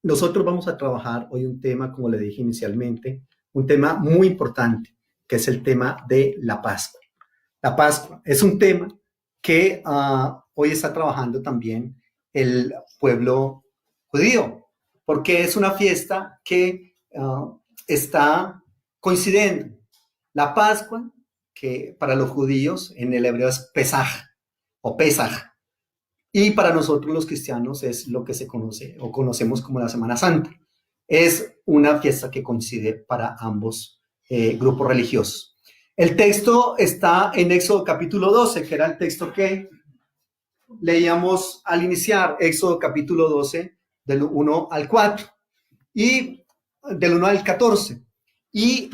nosotros vamos a trabajar hoy un tema, como le dije inicialmente, un tema muy importante, que es el tema de la Pascua. La Pascua es un tema que hoy está trabajando también el pueblo judío, porque es una fiesta que está coincidiendo. La Pascua, que para los judíos en el hebreo es Pesaj o Pesaj, y para nosotros los cristianos es lo que se conoce o conocemos como la Semana Santa. Es una fiesta que coincide para ambos grupos religiosos. El texto está en Éxodo capítulo 12, que era el texto que leíamos al iniciar, Éxodo capítulo 12, del 1 al 4, y del 1 al 14. Y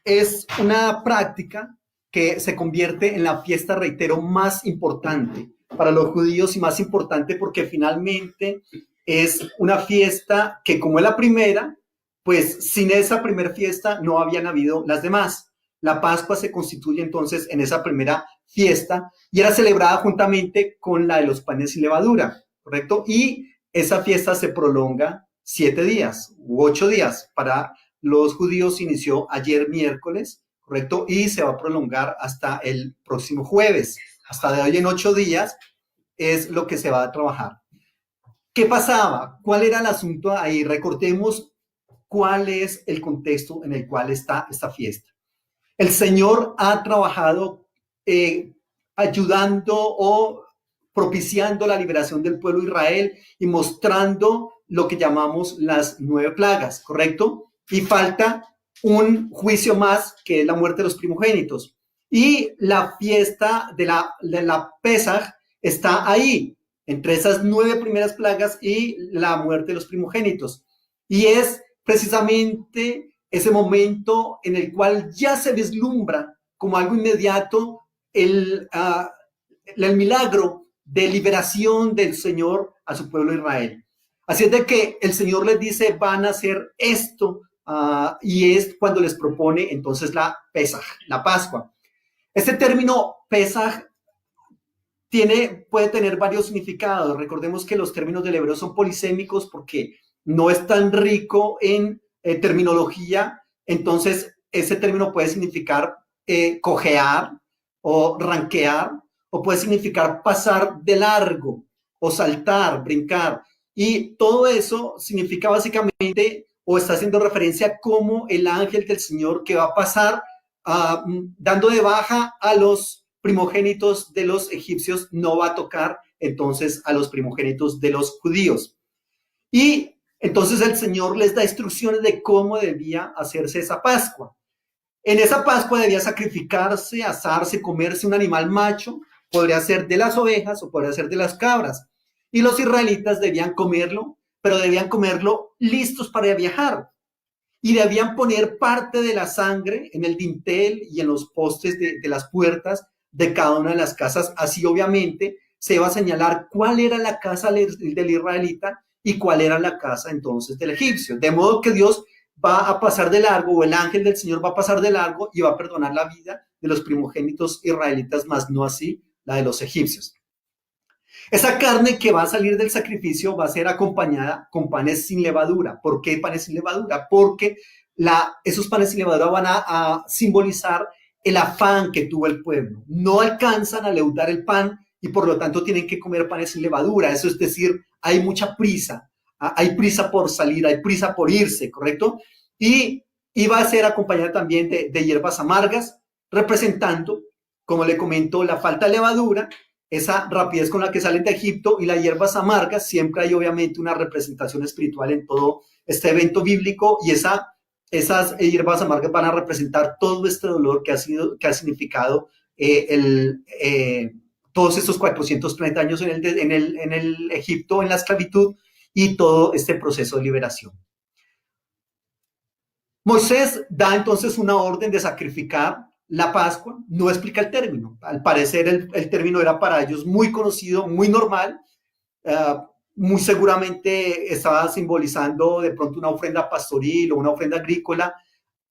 es una práctica que se convierte en la fiesta, reitero, más importante para los judíos y más importante porque finalmente es una fiesta que, como es la primera, pues sin esa primera fiesta no habían habido las demás. La Pascua se constituye entonces en esa primera fiesta y era celebrada juntamente con la de los panes sin levadura, ¿correcto? Y esa fiesta se prolonga 7 días u 8 días. Para los judíos inició ayer miércoles, ¿correcto? Y se va a prolongar hasta el próximo jueves. Hasta de hoy en 8 días es lo que se va a trabajar. ¿Qué pasaba? ¿Cuál era el asunto ahí? Recordemos cuál es el contexto en el cual está esta fiesta. El Señor ha trabajado ayudando o propiciando la liberación del pueblo de Israel y mostrando lo que llamamos las 9 plagas, ¿correcto? Y falta un juicio más, que es la muerte de los primogénitos. Y la fiesta de la Pesaj está ahí, entre esas 9 primeras plagas y la muerte de los primogénitos. Y es precisamente ese momento en el cual ya se vislumbra como algo inmediato el milagro de liberación del Señor a su pueblo Israel. Así es de que el Señor les dice, van a hacer esto, y es cuando les propone entonces la Pesaj, la Pascua. Este término Pesaj puede tener varios significados. Recordemos que los términos del hebreo son polisémicos porque no es tan rico en terminología. Entonces, ese término puede significar cojear o ranquear, o puede significar pasar de largo o saltar, brincar. Y todo eso significa básicamente, o está haciendo referencia a cómo el ángel del Señor que va a pasar dando de baja a los primogénitos de los egipcios no va a tocar entonces a los primogénitos de los judíos. Y entonces el Señor les da instrucciones de cómo debía hacerse esa Pascua. En esa Pascua debía sacrificarse, asarse, comerse un animal macho, podría ser de las ovejas o podría ser de las cabras. Y los israelitas debían comerlo, pero debían comerlo listos para viajar. Y debían poner parte de la sangre en el dintel y en los postes de las puertas de cada una de las casas. Así obviamente se va a señalar cuál era la casa del israelita y cuál era la casa entonces del egipcio. De modo que Dios va a pasar de largo, o el ángel del Señor va a pasar de largo y va a perdonar la vida de los primogénitos israelitas, más no así la de los egipcios. Esa carne que va a salir del sacrificio va a ser acompañada con panes sin levadura. ¿Por qué panes sin levadura? Porque esos panes sin levadura van a simbolizar el afán que tuvo el pueblo. No alcanzan a leudar el pan y por lo tanto tienen que comer panes sin levadura. Eso es decir, hay mucha prisa. Hay prisa por salir, hay prisa por irse, ¿correcto? Y va a ser acompañada también de hierbas amargas, representando, como le comento, la falta de levadura, esa rapidez con la que salen de Egipto, y las hierbas amargas. Siempre hay obviamente una representación espiritual en todo este evento bíblico, y esas hierbas amargas van a representar todo este dolor que ha significado todos estos 430 años en el Egipto, en la esclavitud, y todo este proceso de liberación. Moisés da entonces una orden de sacrificar la Pascua, no explica el término. Al parecer el término era para ellos muy conocido, muy normal, muy seguramente estaba simbolizando de pronto una ofrenda pastoril o una ofrenda agrícola.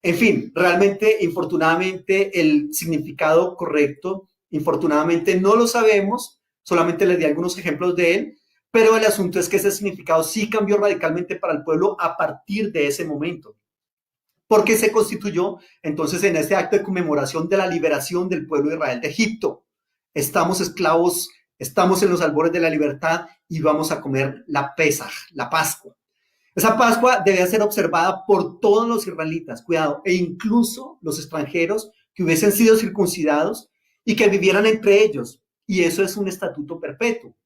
En fin, realmente, infortunadamente, el significado correcto, infortunadamente no lo sabemos, solamente les di algunos ejemplos de él, Pero el asunto es que ese significado sí cambió radicalmente para el pueblo a partir de ese momento, porque se constituyó entonces en este acto de conmemoración de la liberación del pueblo de Israel de Egipto. Estamos esclavos, estamos en los albores de la libertad y vamos a comer la Pesaj, la Pascua. Esa Pascua debía ser observada por todos los israelitas, cuidado, e incluso los extranjeros que hubiesen sido circuncidados y que vivieran entre ellos. Y eso es un estatuto perpetuo.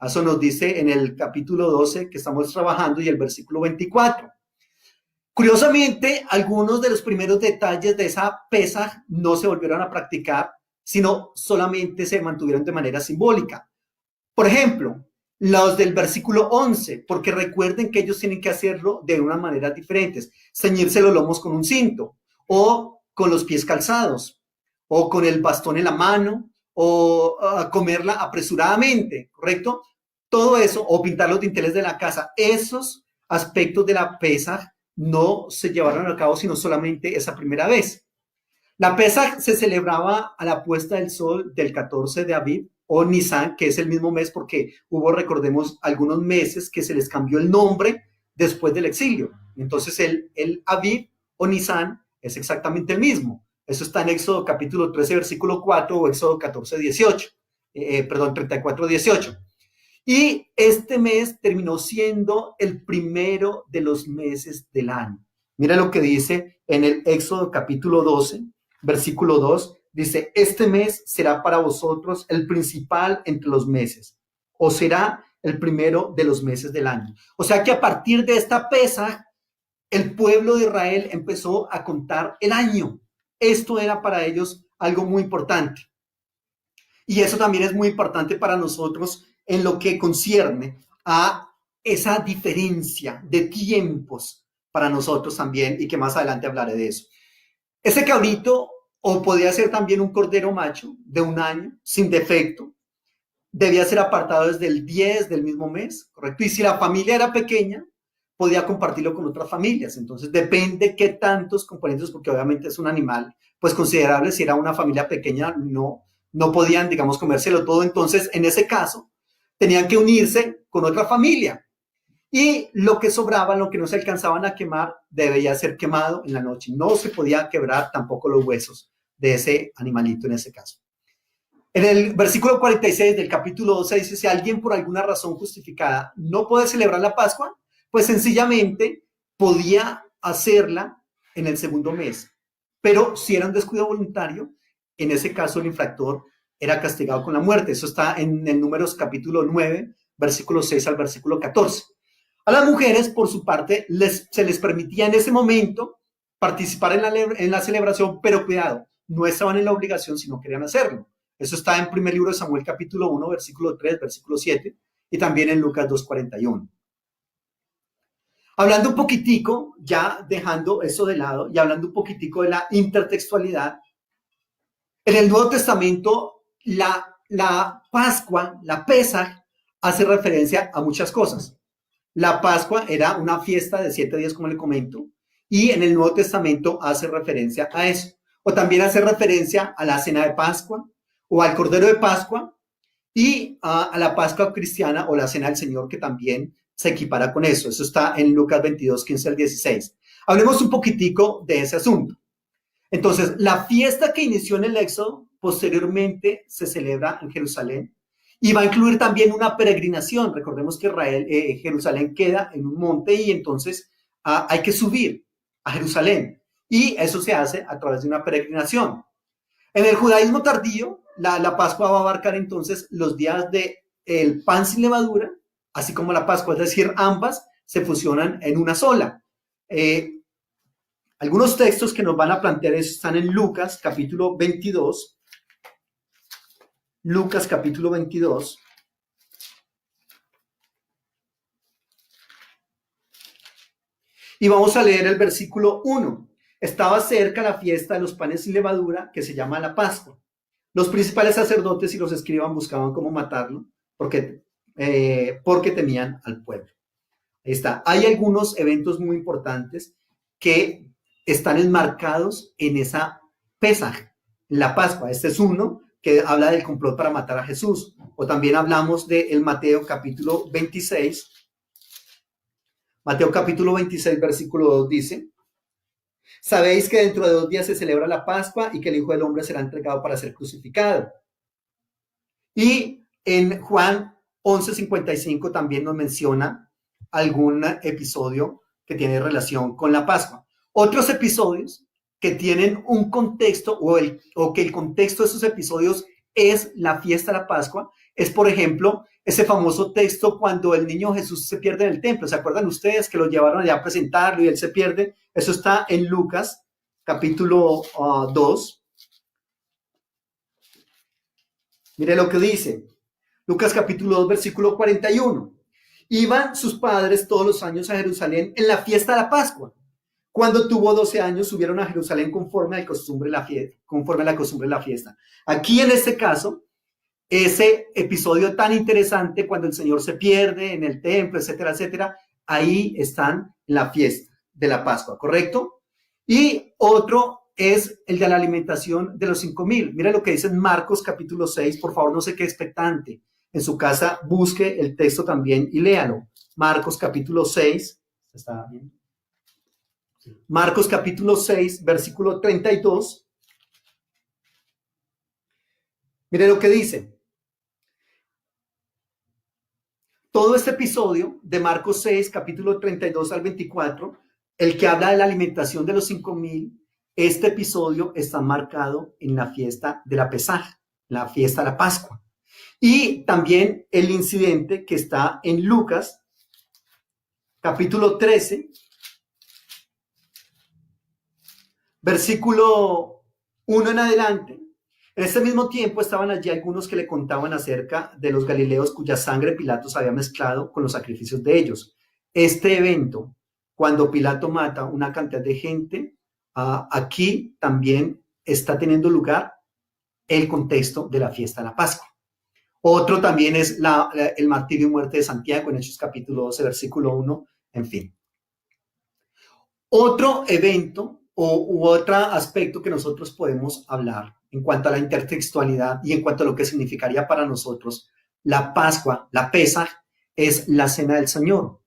Eso nos dice en el capítulo 12 que estamos trabajando y el versículo 24. Curiosamente, algunos de los primeros detalles de esa Pesaj no se volvieron a practicar, sino solamente se mantuvieron de manera simbólica. Por ejemplo, los del versículo 11, porque recuerden que ellos tienen que hacerlo de unas maneras diferentes, ceñirse los lomos con un cinto, o con los pies calzados, o con el bastón en la mano, o comerla apresuradamente, ¿correcto? Todo eso, o pintar los dinteles de la casa, esos aspectos de la Pesaj no se llevaron a cabo sino solamente esa primera vez. La Pesaj se celebraba a la puesta del sol del 14 de Aviv o Nisan, que es el mismo mes porque hubo, recordemos, algunos meses que se les cambió el nombre después del exilio. Entonces el Aviv o Nisan es exactamente el mismo. Eso está en Éxodo capítulo 13, versículo 4 o Éxodo 14, 18. 34, 18. Y este mes terminó siendo el primero de los meses del año. Mira lo que dice en el Éxodo capítulo 12, versículo 2. Dice, este mes será para vosotros el principal entre los meses, o será el primero de los meses del año. O sea que a partir de esta Pesaj, el pueblo de Israel empezó a contar el año. Esto era para ellos algo muy importante. Y eso también es muy importante para nosotros en lo que concierne a esa diferencia de tiempos para nosotros también, y que más adelante hablaré de eso. Ese cabrito, o podía ser también un cordero macho de 1 año, sin defecto, debía ser apartado desde el 10 del mismo mes, ¿correcto? Y si la familia era pequeña, podía compartirlo con otras familias. Entonces depende qué tantos componentes, porque obviamente es un animal pues considerable. Si era una familia pequeña, no podían, digamos, comérselo todo. Entonces, en ese caso, tenían que unirse con otra familia. Y lo que sobraba, lo que no se alcanzaban a quemar, debía ser quemado en la noche. No se podía quebrar tampoco los huesos de ese animalito en ese caso. En el versículo 46 del capítulo 12 dice, si alguien por alguna razón justificada no puede celebrar la Pascua, pues sencillamente podía hacerla en el segundo mes. Pero si era un descuido voluntario, en ese caso el infractor era castigado con la muerte. Eso está en el Números capítulo 9, versículo 6 al versículo 14. A las mujeres, por su parte, se les permitía en ese momento participar en la celebración, pero cuidado, no estaban en la obligación si no querían hacerlo. Eso está en primer libro de Samuel capítulo 1, versículo 3, versículo 7, y también en Lucas 2:41. Hablando un poquitico, ya dejando eso de lado, y hablando un poquitico de la intertextualidad, en el Nuevo Testamento, la Pascua, la Pesaj, hace referencia a muchas cosas. La Pascua era una fiesta de 7 días, como le comento, y en el Nuevo Testamento hace referencia a eso. O también hace referencia a la cena de Pascua, o al Cordero de Pascua, y a la Pascua cristiana o la cena del Señor, que también se equipara con eso. Eso está en Lucas 22, 15 al 16. Hablemos un poquitico de ese asunto. Entonces, la fiesta que inició en el Éxodo, posteriormente se celebra en Jerusalén, y va a incluir también una peregrinación. Recordemos que Jerusalén queda en un monte, y entonces hay que subir a Jerusalén. Y eso se hace a través de una peregrinación. En el judaísmo tardío, la Pascua va a abarcar entonces los días del pan sin levadura, así como la Pascua, es decir, ambas se fusionan en una sola. Algunos textos que nos van a plantear eso están en Lucas capítulo 22. Lucas capítulo 22. Y vamos a leer el versículo 1. Estaba cerca la fiesta de los panes sin levadura, que se llama la Pascua. Los principales sacerdotes y los escribas buscaban cómo matarlo, porque temían al pueblo. Ahí está. Hay algunos eventos muy importantes que están enmarcados en esa Pesaj, la Pascua. Este es uno, que habla del complot para matar a Jesús. O también hablamos del Mateo capítulo 26. Mateo capítulo 26, versículo 2 dice: sabéis que dentro de 2 días se celebra la Pascua y que el Hijo del Hombre será entregado para ser crucificado. Y en Juan 11:55 también nos menciona algún episodio que tiene relación con la Pascua. Otros episodios que tienen un contexto o que el contexto de esos episodios es la fiesta de la Pascua, es por ejemplo ese famoso texto cuando el niño Jesús se pierde en el templo. ¿Se acuerdan ustedes que lo llevaron allá a presentarlo y él se pierde? Eso está en Lucas capítulo 2. Mire lo que dice. Lucas capítulo 2, versículo 41. Iban sus padres todos los años a Jerusalén en la fiesta de la Pascua. Cuando tuvo 12 años, subieron a Jerusalén conforme a la costumbre de la fiesta. Aquí en este caso, ese episodio tan interesante cuando el Señor se pierde en el templo, etcétera, etcétera, ahí están en la fiesta de la Pascua, ¿correcto? Y otro es el de la alimentación de los 5,000. Mira lo que dice en Marcos capítulo 6, por favor, no se quede expectante. En su casa busque el texto también y léalo. Marcos capítulo 6, ¿está bien? Marcos capítulo 6, versículo 32. Mire lo que dice. Todo este episodio de Marcos 6, capítulo 32 al 24, el que habla de la alimentación de los 5,000, este episodio está marcado en la fiesta de la Pesaj, la fiesta de la Pascua. Y también el incidente que está en Lucas, capítulo 13, versículo 1 en adelante. En ese mismo tiempo estaban allí algunos que le contaban acerca de los galileos cuya sangre Pilatos había mezclado con los sacrificios de ellos. Este evento, cuando Pilato mata una cantidad de gente, aquí también está teniendo lugar el contexto de la fiesta de la Pascua. Otro también es el martirio y muerte de Santiago en Hechos capítulo 12, versículo 1, en fin. Otro evento u otro aspecto que nosotros podemos hablar en cuanto a la intertextualidad y en cuanto a lo que significaría para nosotros la Pascua, la Pesaj, es la cena del Señor.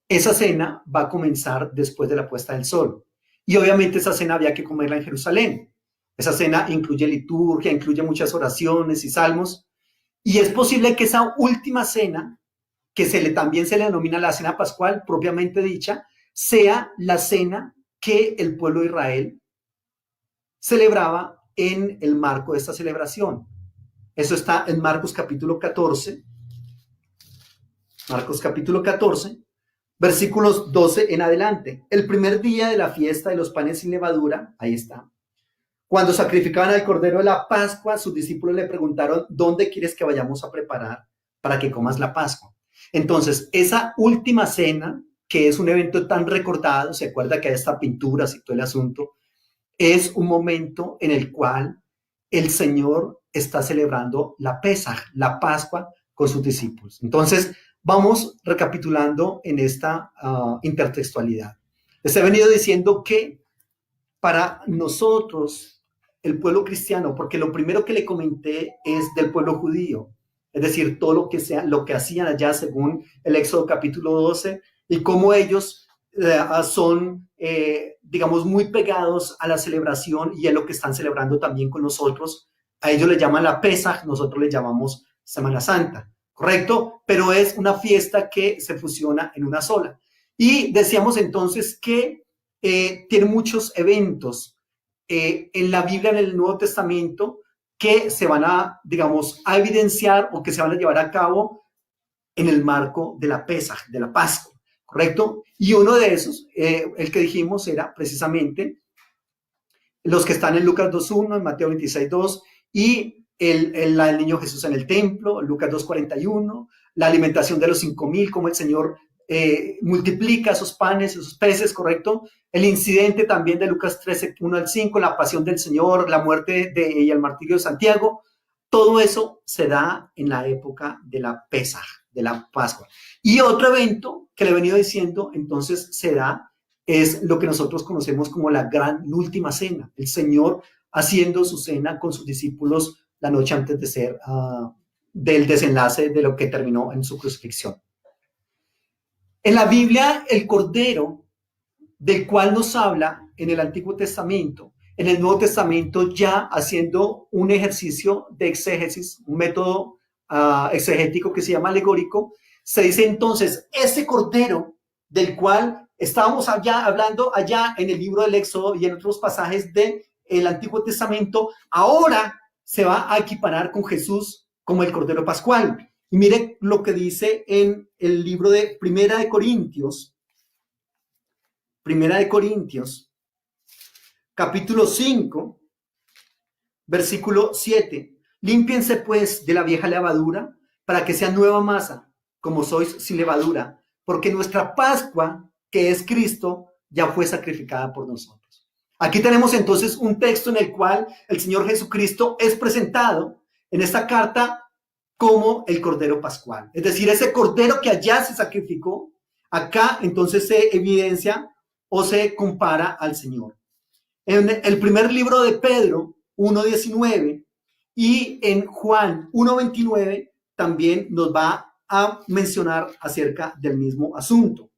Esa cena va a comenzar después de la puesta del sol. Y obviamente esa cena había que comerla en Jerusalén. Esa cena incluye liturgia, incluye muchas oraciones y salmos. Y es posible que esa última cena, que también se le denomina la cena pascual, propiamente dicha, sea la cena que el pueblo de Israel celebraba en el marco de esta celebración. Eso está en Marcos capítulo 14. Marcos capítulo 14, versículos 12 en adelante. El primer día de la fiesta de los panes sin levadura, ahí está. Cuando sacrificaban al cordero de la Pascua, sus discípulos le preguntaron: ¿dónde quieres que vayamos a preparar para que comas la Pascua? Entonces, esa última cena, que es un evento tan recordado, se acuerda que hay hasta pinturas y todo el asunto, es un momento en el cual el Señor está celebrando la Pesaj, la Pascua, con sus discípulos. Entonces, vamos recapitulando en esta intertextualidad. Les he venido diciendo que para nosotros, el pueblo cristiano, porque lo primero que le comenté es del pueblo judío, es decir, todo lo que hacían allá según el Éxodo capítulo 12 y cómo ellos son, digamos, muy pegados a la celebración y a lo que están celebrando también con nosotros. A ellos le llaman la Pesaj, nosotros le llamamos Semana Santa, ¿correcto? Pero es una fiesta que se fusiona en una sola. Y decíamos entonces que tiene muchos eventos en la Biblia, en el Nuevo Testamento, que se van a, digamos, a evidenciar o que se van a llevar a cabo en el marco de la Pesaj, de la Pascua, ¿correcto? Y uno de esos, el que dijimos, era precisamente los que están en Lucas 2.1, en Mateo 26.2, y el niño Jesús en el templo, Lucas 2.41, la alimentación de los 5,000, como el Señor multiplica esos panes, esos peces, ¿correcto? El incidente también de Lucas 13.1 al 5, la pasión del Señor, la muerte y el martirio de Santiago. Todo eso se da en la época de la Pesaj, de la Pascua. Y otro evento que le he venido diciendo, entonces se da, es lo que nosotros conocemos como la última cena. El Señor haciendo su cena con sus discípulos, la noche antes de ser, del desenlace de lo que terminó en su crucifixión. En la Biblia, el Cordero del cual nos habla en el Antiguo Testamento, en el Nuevo Testamento ya haciendo un ejercicio de exégesis, un método exegético que se llama alegórico, se dice entonces, ese Cordero del cual estábamos hablando allá en el libro del Éxodo y en otros pasajes del Antiguo Testamento, ahora se va a equiparar con Jesús como el Cordero Pascual. Y mire lo que dice en el libro de Primera de Corintios, capítulo 5, versículo 7. Límpiense pues de la vieja levadura para que sea nueva masa, como sois sin levadura, porque nuestra Pascua, que es Cristo, ya fue sacrificada por nosotros. Aquí tenemos entonces un texto en el cual el Señor Jesucristo es presentado en esta carta como el Cordero Pascual. Es decir, ese Cordero que allá se sacrificó, acá entonces se evidencia o se compara al Señor. En el primer libro de Pedro 1:19 y en Juan 1:29 también nos va a mencionar acerca del mismo asunto.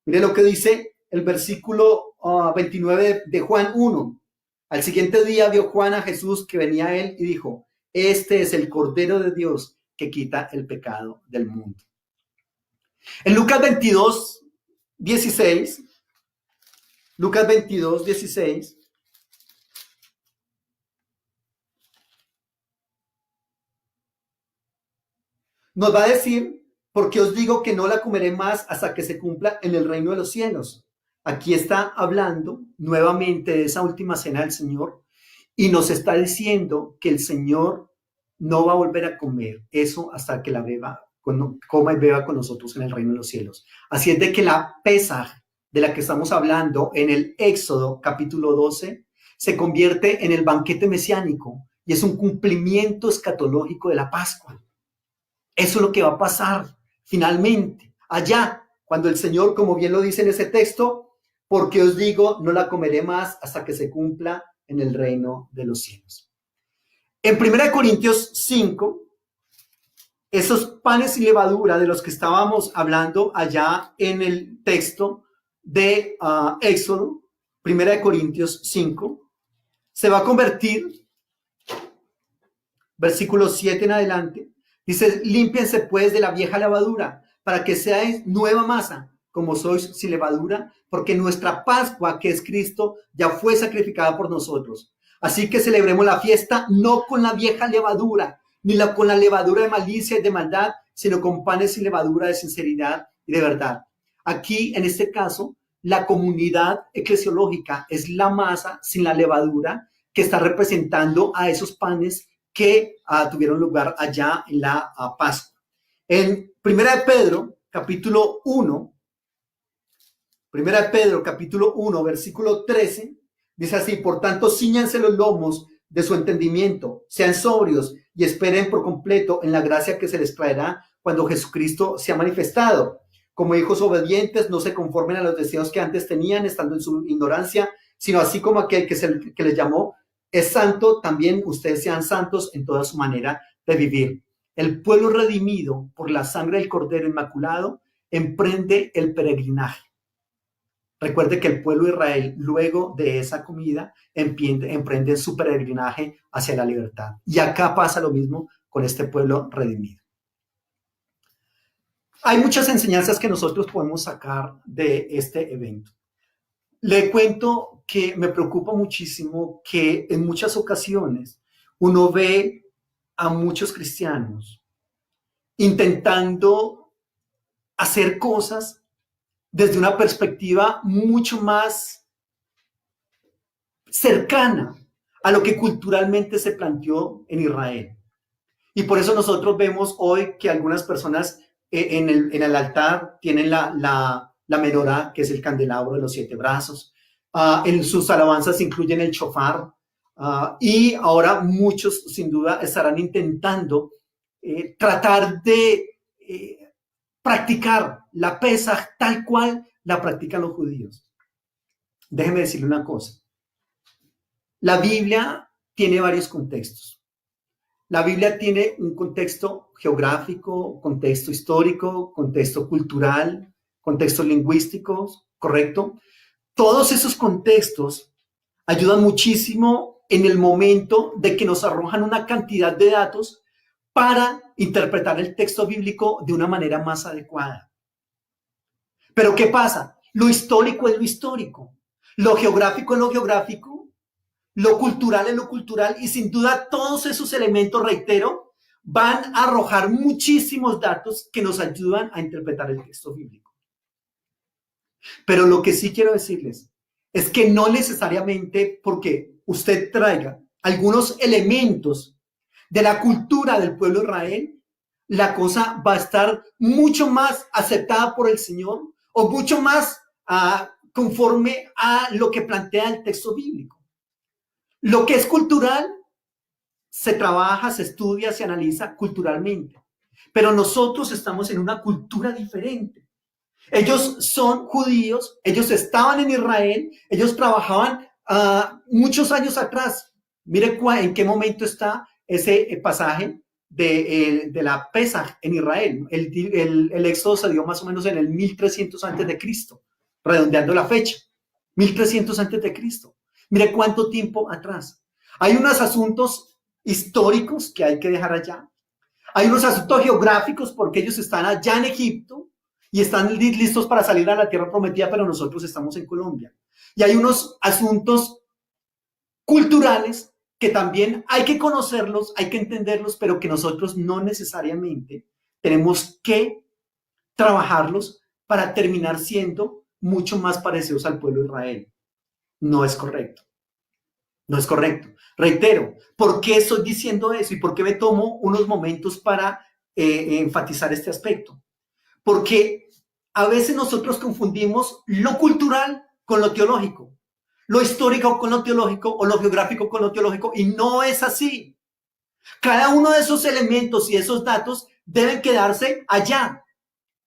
Mire lo que dice el versículo 29 de Juan 1. Al siguiente día vio Juan a Jesús que venía a él y dijo, este es el Cordero de Dios que quita el pecado del mundo. En Lucas 22:16, Lucas 22:16, nos va a decir, porque os digo que no la comeré más hasta que se cumpla en el reino de los cielos. Aquí está hablando nuevamente de esa última cena del Señor y nos está diciendo que el Señor no va a volver a comer eso hasta que la beba, coma y beba con nosotros en el reino de los cielos. Así es de que la Pesaj de la que estamos hablando en el Éxodo capítulo 12 se convierte en el banquete mesiánico y es un cumplimiento escatológico de la Pascua. Eso es lo que va a pasar finalmente allá, cuando el Señor, como bien lo dice en ese texto, porque os digo, no la comeré más hasta que se cumpla en el reino de los cielos. En 1 Corintios 5, esos panes sin levadura de los que estábamos hablando allá en el texto de Éxodo, 1 Corintios 5, se va a convertir, versículo 7 en adelante, dice, límpiense pues de la vieja levadura, para que seáis nueva masa, como sois sin levadura, porque nuestra Pascua, que es Cristo, ya fue sacrificada por nosotros. Así que celebremos la fiesta no con la vieja levadura, ni con la levadura de malicia y de maldad, sino con panes sin levadura de sinceridad y de verdad. Aquí, en este caso, la comunidad eclesiológica es la masa sin la levadura que está representando a esos panes que tuvieron lugar allá en la Pascua. En 1 Pedro, capítulo 1, capítulo 1, versículo 13, dice así, por tanto, cíñanse los lomos de su entendimiento, sean sobrios y esperen por completo en la gracia que se les traerá cuando Jesucristo sea manifestado. Como hijos obedientes, no se conformen a los deseos que antes tenían, estando en su ignorancia, sino así como aquel que les llamó es santo, también ustedes sean santos en toda su manera de vivir. El pueblo redimido por la sangre del Cordero Inmaculado emprende el peregrinaje. Recuerde que el pueblo de Israel, luego de esa comida, emprende su peregrinaje hacia la libertad. Y acá pasa lo mismo con este pueblo redimido. Hay muchas enseñanzas que nosotros podemos sacar de este evento. Le cuento que me preocupa muchísimo que en muchas ocasiones uno ve a muchos cristianos intentando hacer cosas desde una perspectiva mucho más cercana a lo que culturalmente se planteó en Israel. Y por eso nosotros vemos hoy que algunas personas en el altar tienen la menorá, que es el candelabro de los 7 brazos. En sus alabanzas incluyen el shofar. Y ahora muchos sin duda estarán intentando tratar de practicar la Pesaj tal cual la practican los judíos. Déjeme decirle una cosa. La Biblia tiene varios contextos. La Biblia tiene un contexto geográfico, contexto histórico, contexto cultural, contextos lingüísticos, ¿correcto? Todos esos contextos ayudan muchísimo en el momento de que nos arrojan una cantidad de datos para interpretar el texto bíblico de una manera más adecuada. Pero ¿qué pasa? Lo histórico es lo histórico, lo geográfico es lo geográfico, lo cultural es lo cultural y sin duda todos esos elementos, reitero, van a arrojar muchísimos datos que nos ayudan a interpretar el texto bíblico. Pero lo que sí quiero decirles es que no necesariamente porque usted traiga algunos elementos de la cultura del pueblo de Israel, la cosa va a estar mucho más aceptada por el Señor o mucho más conforme a lo que plantea el texto bíblico. Lo que es cultural se trabaja, se estudia, se analiza culturalmente, pero nosotros estamos en una cultura diferente. Ellos son judíos, ellos estaban en Israel, ellos trabajaban muchos años atrás. Mire en qué momento está ese pasaje de la Pesaj en Israel. El éxodo se dio más o menos en el 1300 antes de Cristo, redondeando la fecha. 1300 antes de Cristo. Mire cuánto tiempo atrás. Hay unos asuntos históricos que hay que dejar allá. Hay unos asuntos geográficos porque ellos están allá en Egipto y están listos para salir a la tierra prometida, pero nosotros estamos en Colombia. Y hay unos asuntos culturales que también hay que conocerlos, hay que entenderlos, pero que nosotros no necesariamente tenemos que trabajarlos para terminar siendo mucho más parecidos al pueblo de Israel. No es correcto. No es correcto. Reitero, ¿por qué estoy diciendo eso y por qué me tomo unos momentos para enfatizar este aspecto? Porque a veces nosotros confundimos lo cultural con lo teológico, lo histórico con lo teológico o lo geográfico con lo teológico, y no es así. Cada uno de esos elementos y esos datos deben quedarse allá,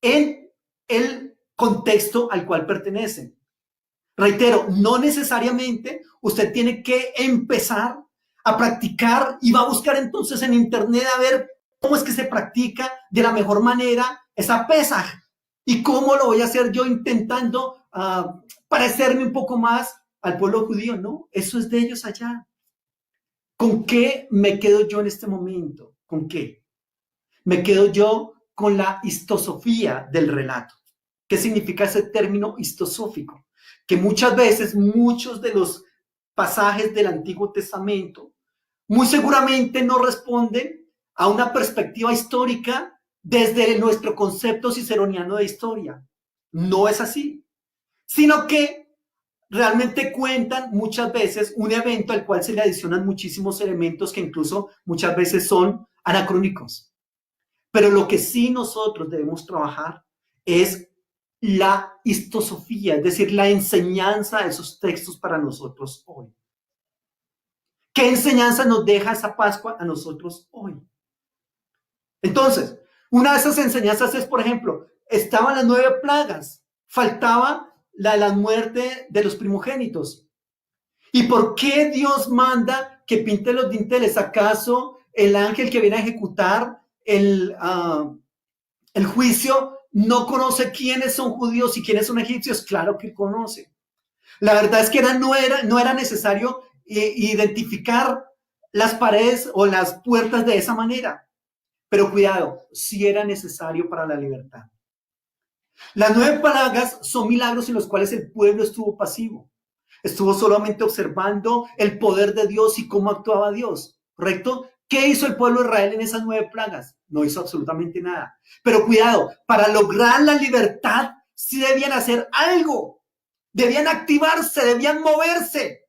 en el contexto al cual pertenecen. Reitero, no necesariamente usted tiene que empezar a practicar y va a buscar entonces en internet a ver cómo es que se practica de la mejor manera esa Pesaj y cómo lo voy a hacer yo intentando parecerme un poco más al pueblo judío. No, eso es de ellos allá. ¿Con qué me quedo yo en este momento? ¿Con qué? Me quedo yo con la histosofía del relato. ¿Qué significa ese término histosófico? Que muchas veces muchos de los pasajes del Antiguo Testamento muy seguramente no responden a una perspectiva histórica desde nuestro concepto ciceroniano de historia. No es así, sino que realmente cuentan muchas veces un evento al cual se le adicionan muchísimos elementos que incluso muchas veces son anacrónicos. Pero lo que sí nosotros debemos trabajar es la histosofía, es decir, la enseñanza de esos textos para nosotros hoy. ¿Qué enseñanza nos deja esa Pascua a nosotros hoy? Entonces, una de esas enseñanzas es, por ejemplo, estaban las 9 plagas, faltaba la muerte de los primogénitos. ¿Y por qué Dios manda que pinte los dinteles? ¿Acaso el ángel que viene a ejecutar el juicio no conoce quiénes son judíos y quiénes son egipcios? Claro que conoce. La verdad es que no era necesario identificar las paredes o las puertas de esa manera. Pero cuidado, sí era necesario para la libertad. Las 9 plagas son milagros en los cuales el pueblo estuvo pasivo. Estuvo solamente observando el poder de Dios y cómo actuaba Dios, ¿correcto? ¿Qué hizo el pueblo de Israel en esas 9 plagas? No hizo absolutamente nada. Pero cuidado, para lograr la libertad sí debían hacer algo. Debían activarse, debían moverse.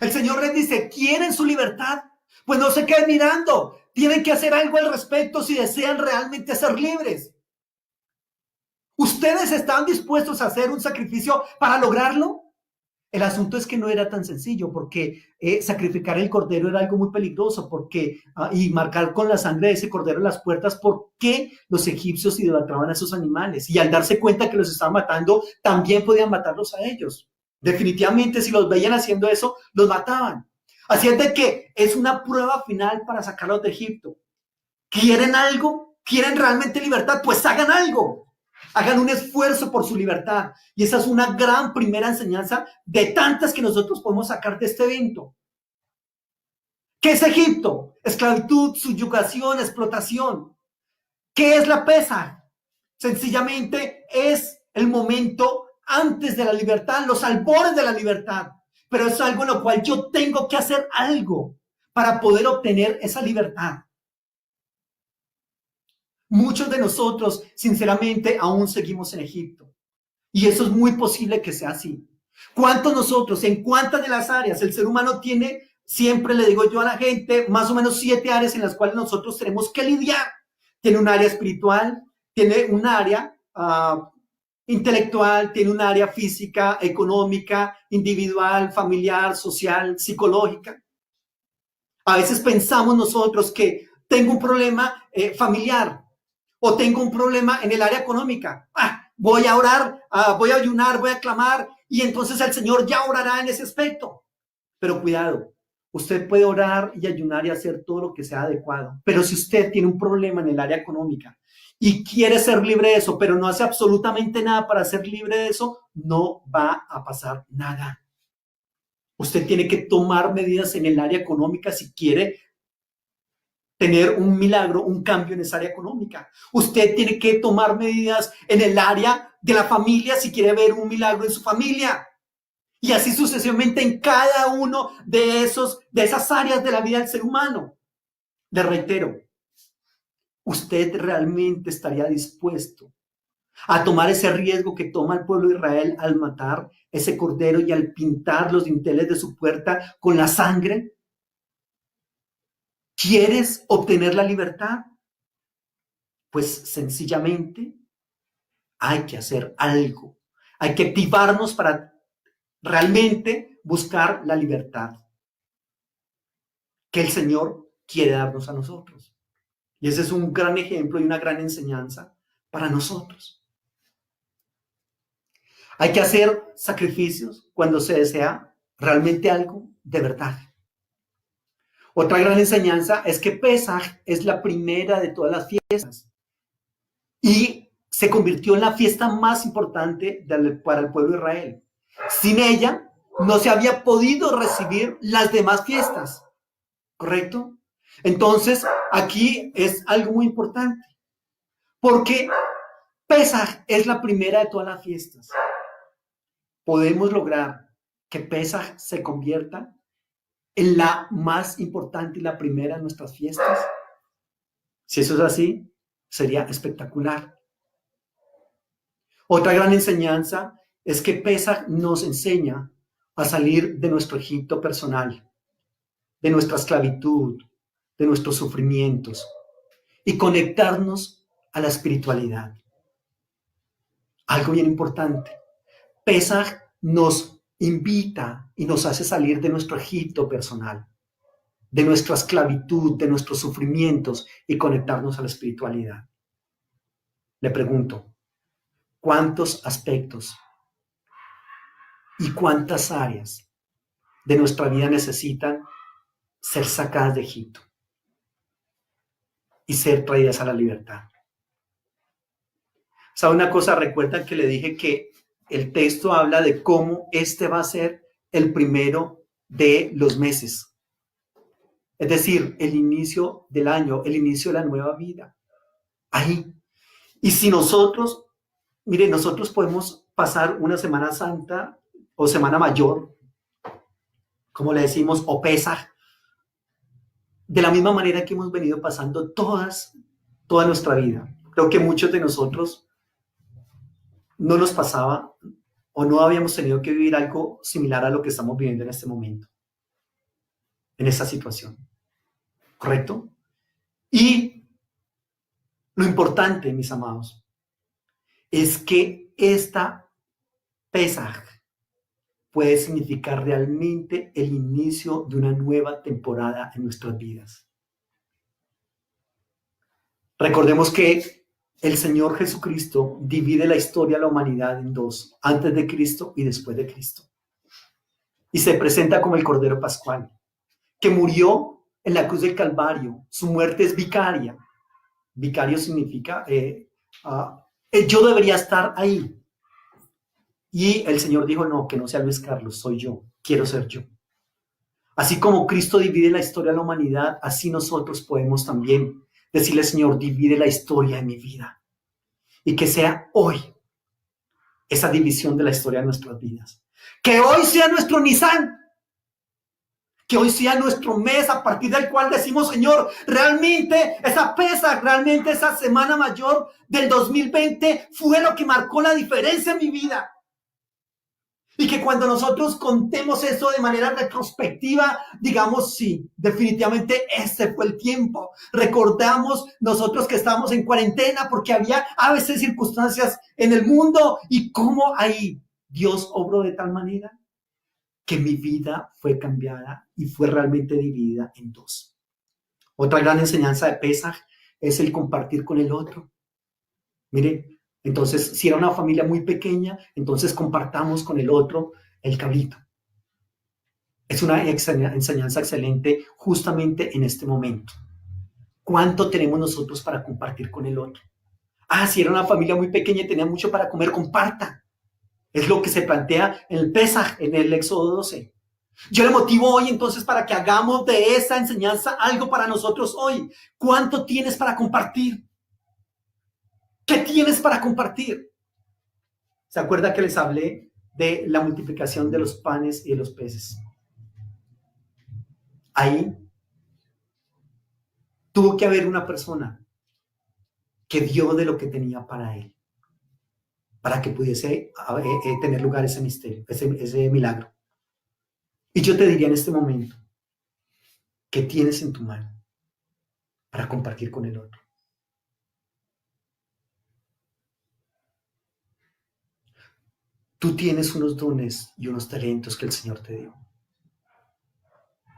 El Señor les dice, ¿quieren su libertad? Pues no se queden mirando. Tienen que hacer algo al respecto si desean realmente ser libres. ¿Ustedes están dispuestos a hacer un sacrificio para lograrlo? El asunto es que no era tan sencillo porque sacrificar el cordero era algo muy peligroso y marcar con la sangre de ese cordero las puertas porque los egipcios idolatraban a esos animales y al darse cuenta que los estaban matando también podían matarlos a ellos. Definitivamente si los veían haciendo eso, los mataban. Así es de que es una prueba final para sacarlos de Egipto. ¿Quieren algo? ¿Quieren realmente libertad? Pues hagan algo. Hagan un esfuerzo por su libertad. Y esa es una gran primera enseñanza de tantas que nosotros podemos sacar de este evento. ¿Qué es Egipto? Esclavitud, subyugación, explotación. ¿Qué es la Pesaj? Sencillamente es el momento antes de la libertad, los albores de la libertad. Pero es algo en lo cual yo tengo que hacer algo para poder obtener esa libertad. Muchos de nosotros, sinceramente, aún seguimos en Egipto. Y eso es muy posible que sea así. ¿Cuántos nosotros, en cuántas de las áreas el ser humano tiene, siempre le digo yo a la gente, más o menos 7 áreas en las cuales nosotros tenemos que lidiar? Tiene un área espiritual, tiene un área intelectual, tiene un área física, económica, individual, familiar, social, psicológica. A veces pensamos nosotros que tengo un problema familiar o tengo un problema en el área económica. Voy a orar, voy a ayunar, voy a clamar y entonces el Señor ya orará en ese aspecto. Pero cuidado, usted puede orar y ayunar y hacer todo lo que sea adecuado. Pero si usted tiene un problema en el área económica y quiere ser libre de eso, pero no hace absolutamente nada para ser libre de eso, no va a pasar nada. Usted tiene que tomar medidas en el área económica si quiere tener un milagro, un cambio en esa área económica. Usted tiene que tomar medidas en el área de la familia si quiere ver un milagro en su familia. Y así sucesivamente en cada uno de esas áreas de la vida del ser humano. Le reitero, ¿usted realmente estaría dispuesto a tomar ese riesgo que toma el pueblo de Israel al matar ese cordero y al pintar los dinteles de su puerta con la sangre? ¿Quieres obtener la libertad? Pues sencillamente hay que hacer algo. Hay que activarnos para realmente buscar la libertad que el Señor quiere darnos a nosotros. Y ese es un gran ejemplo y una gran enseñanza para nosotros. Hay que hacer sacrificios cuando se desea realmente algo de verdad. Otra gran enseñanza es que Pesaj es la primera de todas las fiestas y se convirtió en la fiesta más importante para el pueblo de Israel. Sin ella no se había podido recibir las demás fiestas, ¿correcto? Entonces, aquí es algo muy importante, porque Pesaj es la primera de todas las fiestas. Podemos lograr que Pesaj se convierta en la más importante y la primera de nuestras fiestas. Si eso es así, sería espectacular. Otra gran enseñanza es que Pesaj nos enseña a salir de nuestro Egipto personal, de nuestra esclavitud, de nuestros sufrimientos y conectarnos a la espiritualidad. Algo bien importante. Pesaj nos invita y nos hace salir de nuestro Egipto personal, de nuestra esclavitud, de nuestros sufrimientos y conectarnos a la espiritualidad. Le pregunto, ¿cuántos aspectos y cuántas áreas de nuestra vida necesitan ser sacadas de Egipto y ser traídas a la libertad? ¿Sabe una cosa? Recuerdan que le dije que el texto habla de cómo este va a ser el primero de los meses. Es decir, el inicio del año, el inicio de la nueva vida. Ahí. Y si nosotros, mire, nosotros podemos pasar una Semana Santa o Semana Mayor, como le decimos, o Pesaj, de la misma manera que hemos venido pasando toda nuestra vida. Creo que muchos de nosotros no nos pasaba o no habíamos tenido que vivir algo similar a lo que estamos viviendo en este momento, en esta situación. ¿Correcto? Y lo importante, mis amados, es que esta Pesaj puede significar realmente el inicio de una nueva temporada en nuestras vidas. Recordemos que el Señor Jesucristo divide la historia de la humanidad en dos, antes de Cristo y después de Cristo. Y se presenta como el Cordero Pascual. que murió en la cruz del Calvario. Su muerte es vicaria. Vicario significa, yo debería estar ahí. Y el Señor dijo, no, que no sea Luis Carlos, soy yo, quiero ser yo. Así como Cristo divide la historia de la humanidad, así nosotros podemos también decirle, Señor, divide la historia de mi vida. Y que sea hoy esa división de la historia de nuestras vidas. Que hoy sea nuestro Nisan. Que hoy sea nuestro mes a partir del cual decimos, Señor, realmente esa pesa, realmente esa semana mayor del 2020 fue lo que marcó la diferencia en mi vida. Y que cuando nosotros contemos eso de manera retrospectiva, digamos, sí, definitivamente ese fue el tiempo. Recordamos nosotros que estábamos en cuarentena porque había a veces circunstancias en el mundo y cómo ahí Dios obró de tal manera que mi vida fue cambiada y fue realmente dividida en dos. Otra gran enseñanza de Pesaj es el compartir con el otro. Mire, entonces, si era una familia muy pequeña, entonces compartamos con el otro el cabrito. Es una enseñanza excelente justamente en este momento. ¿Cuánto tenemos nosotros para compartir con el otro? Si era una familia muy pequeña y tenía mucho para comer, comparta. Es lo que se plantea en el Pesaj, en el Éxodo 12. Yo le motivo hoy entonces para que hagamos de esa enseñanza algo para nosotros hoy. ¿Cuánto tienes para compartir? ¿Qué tienes para compartir? ¿Se acuerda que les hablé de la multiplicación de los panes y de los peces? Ahí tuvo que haber una persona que dio de lo que tenía para él, para que pudiese tener lugar ese misterio, ese milagro. Y yo te diría en este momento, ¿qué tienes en tu mano para compartir con el otro? Tú tienes unos dones y unos talentos que el Señor te dio.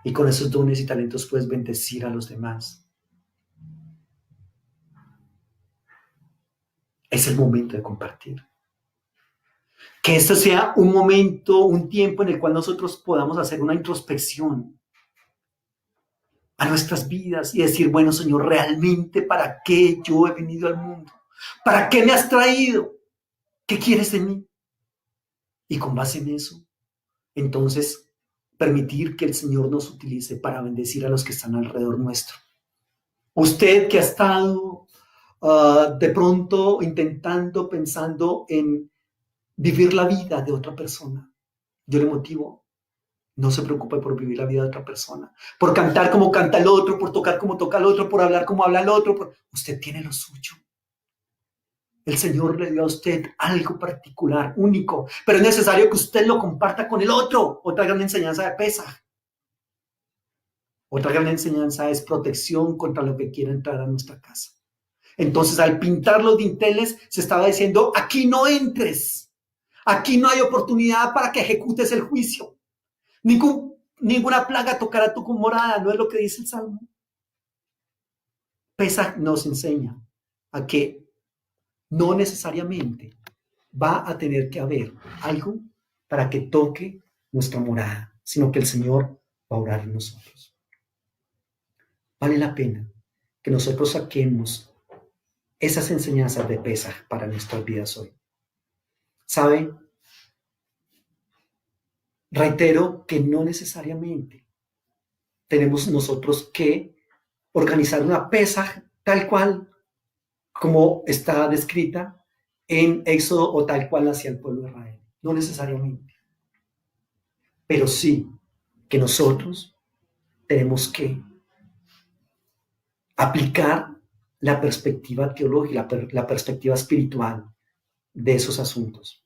Y con esos dones y talentos puedes bendecir a los demás. Es el momento de compartir. Que esto sea un momento, un tiempo en el cual nosotros podamos hacer una introspección a nuestras vidas y decir, bueno, Señor, realmente ¿para qué yo he venido al mundo? ¿Para qué me has traído? ¿Qué quieres de mí? Y con base en eso, entonces, permitir que el Señor nos utilice para bendecir a los que están alrededor nuestro. Usted que ha estado de pronto intentando, pensando en vivir la vida de otra persona, yo le motivo, no se preocupe por vivir la vida de otra persona, por cantar como canta el otro, por tocar como toca el otro, por hablar como habla el otro. Usted tiene lo suyo. El Señor le dio a usted algo particular, único, pero es necesario que usted lo comparta con el otro. Otra gran enseñanza de Pesaj. Otra gran enseñanza es protección contra lo que quiera entrar a nuestra casa. Entonces, al pintar los dinteles, se estaba diciendo, aquí no entres. Aquí no hay oportunidad para que ejecutes el juicio. Ninguna plaga tocará tu morada, ¿no es lo que dice el Salmo? Pesaj nos enseña a que no necesariamente va a tener que haber algo para que toque nuestra morada, sino que el Señor va a orar en nosotros. Vale la pena que nosotros saquemos esas enseñanzas de Pesaj para nuestras vidas hoy. ¿Sabe? Reitero que no necesariamente tenemos nosotros que organizar una Pesaj tal cual como está descrita en Éxodo o tal cual hacia el pueblo de Israel. No necesariamente. Pero sí que nosotros tenemos que aplicar la perspectiva teológica, la perspectiva espiritual de esos asuntos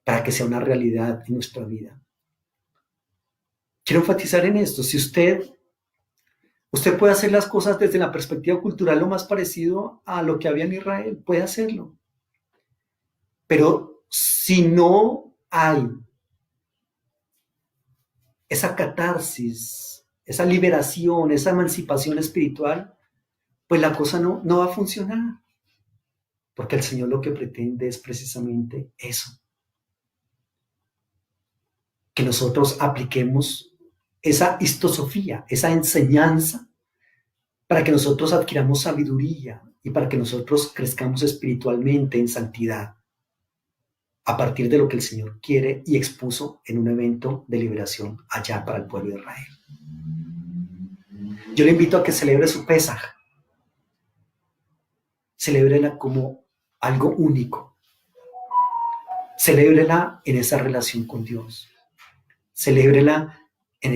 para que sea una realidad en nuestra vida. Quiero enfatizar en esto. Si usted puede hacer las cosas desde la perspectiva cultural lo más parecido a lo que había en Israel, puede hacerlo. Pero si no hay esa catarsis, esa liberación, esa emancipación espiritual, pues la cosa no va a funcionar. Porque el Señor lo que pretende es precisamente eso. Que nosotros apliquemos esa histosofía, esa enseñanza, para que nosotros adquiramos sabiduría y para que nosotros crezcamos espiritualmente en santidad, a partir de lo que el Señor quiere y expuso en un evento de liberación allá para el pueblo de Israel. Yo le invito a que celebre su Pesaj. Celébrela como algo único. Celébrela en esa relación con Dios. Celébrela en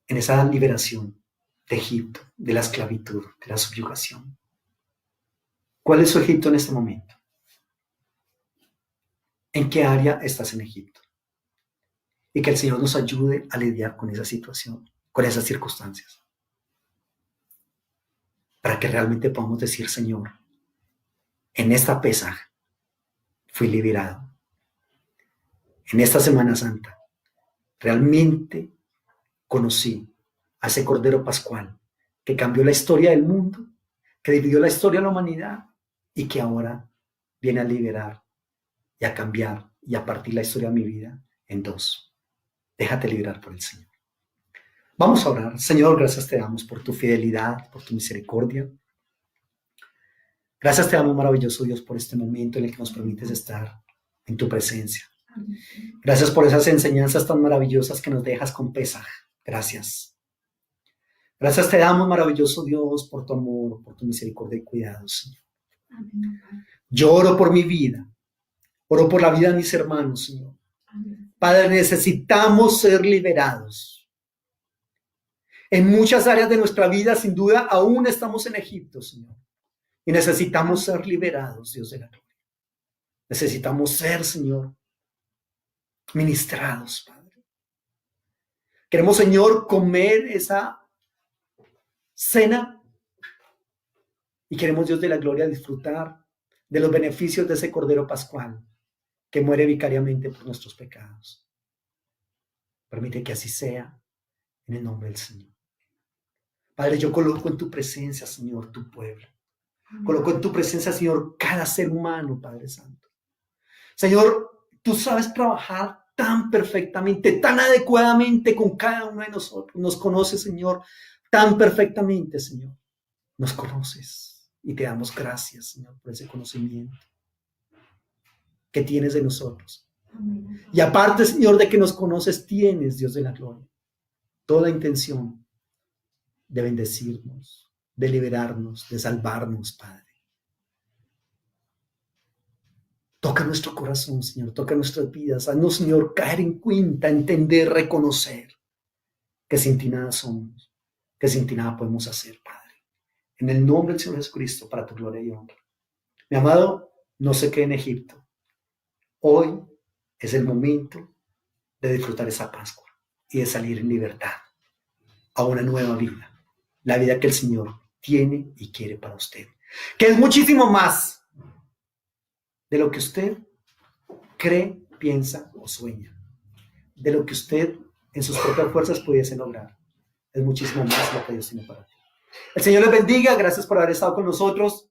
esa liberación de Egipto, de la esclavitud, de la subyugación. ¿Cuál es su Egipto en este momento? ¿En qué área estás en Egipto? Y que el Señor nos ayude a lidiar con esa situación, con esas circunstancias, para que realmente podamos decir, Señor, en esta Pesaj fui liberado. En esta Semana Santa realmente conocí a ese Cordero Pascual que cambió la historia del mundo, que dividió la historia de la humanidad y que ahora viene a liberar y a cambiar y a partir la historia de mi vida en dos. Déjate liberar por el Señor. Vamos a orar. Señor, gracias te damos por tu fidelidad, por tu misericordia. Gracias te damos, maravilloso Dios, por este momento en el que nos permites estar en tu presencia. Gracias por esas enseñanzas tan maravillosas que nos dejas con Pesaj. Gracias. Gracias te damos, maravilloso Dios, por tu amor, por tu misericordia y cuidado, Señor. Yo oro por mi vida. Oro por la vida de mis hermanos, Señor. Padre, necesitamos ser liberados. En muchas áreas de nuestra vida, sin duda, aún estamos en Egipto, Señor. Y necesitamos ser liberados, Dios de la gloria. Necesitamos ser, Señor, ministrados, Padre. Queremos, Señor, comer esa cena y queremos, Dios de la gloria, disfrutar de los beneficios de ese Cordero Pascual que muere vicariamente por nuestros pecados. Permite que así sea en el nombre del Señor. Padre, yo coloco en tu presencia, Señor, tu pueblo. Coloco en tu presencia, Señor, cada ser humano, Padre Santo. Señor, tú sabes trabajar tan perfectamente, tan adecuadamente con cada uno de nosotros. Nos conoces, Señor, tan perfectamente, Señor. Nos conoces y te damos gracias, Señor, por ese conocimiento que tienes de nosotros. Y aparte, Señor, de que nos conoces, tienes, Dios de la gloria, toda intención de bendecirnos, de liberarnos, de salvarnos, Padre. Toca nuestro corazón, Señor, toca nuestras vidas. Haznos, Señor, caer en cuenta, entender, reconocer que sin ti nada somos, que sin ti nada podemos hacer, Padre. En el nombre del Señor Jesucristo, para tu gloria y honra. Mi amado, no se quede en Egipto. Hoy es el momento de disfrutar esa Pascua y de salir en libertad a una nueva vida. La vida que el Señor tiene y quiere para usted. Que es muchísimo más de lo que usted cree, piensa o sueña. De lo que usted en sus propias fuerzas pudiese lograr. Es muchísimo más lo que Dios tiene para ti. El Señor les bendiga. Gracias por haber estado con nosotros.